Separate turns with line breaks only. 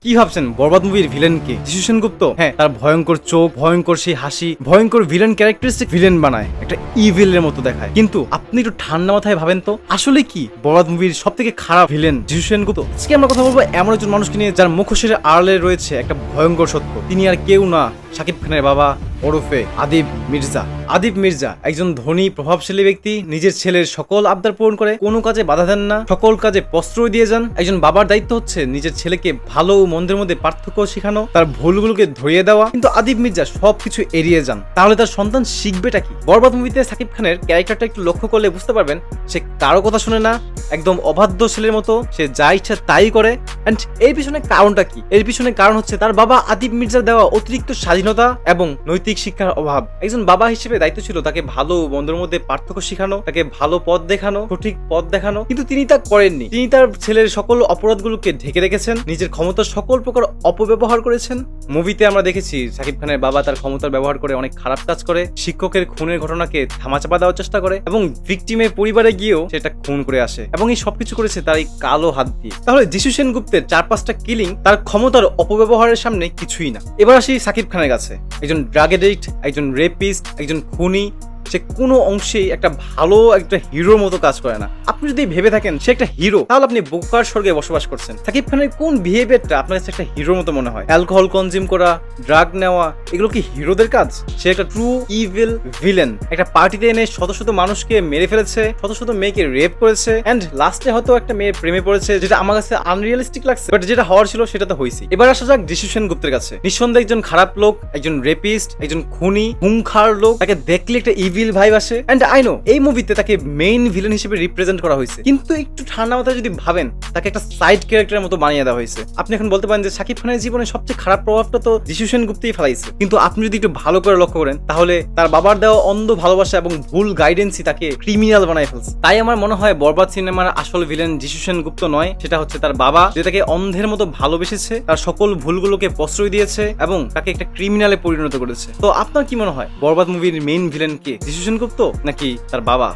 কি ভাবছেন বরবাদ মুভির ভিলেন কে? যিশু সেনগুপ্ত? হ্যাঁ, তার ভয়ঙ্কর চোখ, ভয়ঙ্কর সেই হাসি, ভয়ঙ্কর ভিলেন ক্যারেক্টারিস্টিক ভিলেন বানায়, একটা ইভিলের মতো দেখায়। কিন্তু আপনি একটু ঠান্ডা মাথায় ভাবেন তো, আসলে কি বরবাদ মুভির সব থেকে খারাপ ভিলেন যিশু সেনগুপ্ত? আজকে আমরা কথা বলবো এমন একজন মানুষকে নিয়ে যার মুখোশের আড়ালে রয়েছে একটা ভয়ঙ্কর সত্য। তিনি আর কেউ না, শাকিব খানের বাবা ওরফে আদিব মির্জা। আদিব মির্জা একজন ধনী প্রভাবশালী ব্যক্তি, নিজের ছেলের সকল আবদার পূরণ করে, কোনো কাজে বাধা দেন না, সকল কাজে প্রশ্রয় দিয়ে যান। একজন বাবার দায়িত্ব হচ্ছে নিজের ছেলেকে ভালো ও মন্দের মধ্যে পার্থক্য শেখানো, তার ভুলগুলোকে ধরিয়ে দেওয়া। কিন্তু আদিব মির্জা সবকিছু এড়িয়ে যান। তাহলে তার সন্তান শিখবেটা কি? বরবাদ মুভিতে শাকিব খানের ক্যারেক্টারটা একটু লক্ষ্য করলে বুঝতে পারবেন, সে কারো কথা শুনে না, একদম অবাধ্য ছেলের মতো, সে যা ইচ্ছা তাই করে। এন্ড এর পিছনে কারণটা কি? এর পিছনে কারণ হচ্ছে তার বাবা আদিব মির্জার দেওয়া অতিরিক্ত স্বাধীনতা এবং নৈতিক শিক্ষার অভাব। একজন বাবা হিসেবে দায়িত্ব ছিল তাকে ভালো মন্দের মধ্যে পার্থক্য শেখানো, তাকে ভালো পথ দেখানো, সঠিক পথ দেখানো, কিন্তু তিনি তা করেননি। তিনি তার ছেলের সকল অপরাধগুলোকে ঢেকে রেখেছেন, নিজের ক্ষমতার সকল প্রকার অপব্যবহার করেছেন। মুভিতে আমরা দেখেছি শাকিব খানের বাবা তার ক্ষমতার ব্যবহার করে অনেক খারাপ কাজ করে, শিক্ষকের খুনের ঘটনাকে ধামাচাপা দেওয়ার চেষ্টা করে এবং ভিকটিমের পরিবারে গিয়েও সেটা খুন করে আসে, এবং এই সবকিছু করেছে তার এই কালো হাত দিয়ে। তাহলে যিশু সেনগুপ্তের 4-5টা কিলিং তার ক্ষমতার অপব্যবহারের সামনে কিছুই না। এবার আসি শাকিব খানের কাছে। একজন ড্রাগ এডিক্ট, একজন রেপিস্ট, একজন খুনি, সে কোনো অংশেই একটা ভালো একটা হিরোর মতো কাজ করে না। আপনি যদি ভেবে থাকেন সে একটা হিরো, তাহলে আপনি বোকার স্বর্গে বসবাস করছেন। শাকিব খানের কোন বিহেভিয়ারটা আপনার কাছে একটা হিরোর মতো মনে হয়? অ্যালকোহল কনজিউম করা, ড্রাগ নেওয়া, এগুলো কি হিরোদের কাজ? সে একটা ট্রু ইভিল ভিলেন। একটা পার্টিতে এনে শত শত মানুষকে মেরে ফেলেছে, শত শত মেয়েকে রেপ করেছে, এন্ড লাস্টে হয়তো একটা মেয়ের প্রেমে পড়েছে, যেটা আমার কাছে আনরিয়ালিস্টিক লাগছে, বাট যেটা হওয়ার ছিল সেটা তো হয়েছে। এবার আসা যাক যিশু সেনগুপ্তের কাছে। নিঃসন্দেহে একজন খারাপ লোক, একজন রেপিস্ট, একজন খুনি, হুংখার লোক। তাকে দেখলে একটা ইভিল ভাইব আসে। এন্ড আই নো এই মুভিতে তাকে মেইন ভিলেন হিসেবে রিপ্রেজেন্ট করা হয়েছে, কিন্তু একটু ঠান্ডা মাথায় যদি ভাবেন, তাকে একটা সাইড ক্যারেক্টারের মতো বানিয়ে দেওয়া হয়েছে। আপনি এখন বলতে পারেন যে শাকিব খানের জীবনে সবচেয়ে খারাপ প্রভাবটা তো যিশু সেনগুপ্তই ফেলাইছে, কিন্তু আপনি যদি একটু ভালো করে লক্ষ্য করেন, তাহলে তার বাবার দেওয়া অন্ধ ভালোবাসা এবং ভুল গাইডেন্সই তাকে ক্রিমিনাল বানায় ফেলছে। তাই আমার মনে হয় বরবাদ সিনেমার আসল ভিলেন যিশু সেনগুপ্ত নয়, সেটা হচ্ছে তার বাবা, যে তাকে অন্ধের মতো ভালোবেসেছে, তার সকল ভুলগুলোকে প্রশ্রয় দিয়েছে এবং তাকে একটা ক্রিমিনালে পরিণত করেছে। তো আপনার কি মনে হয় বরবাদ মুভির মেইন ভিলেন কে? যিশু সেনগুপ্ত নাকি তার বাবা?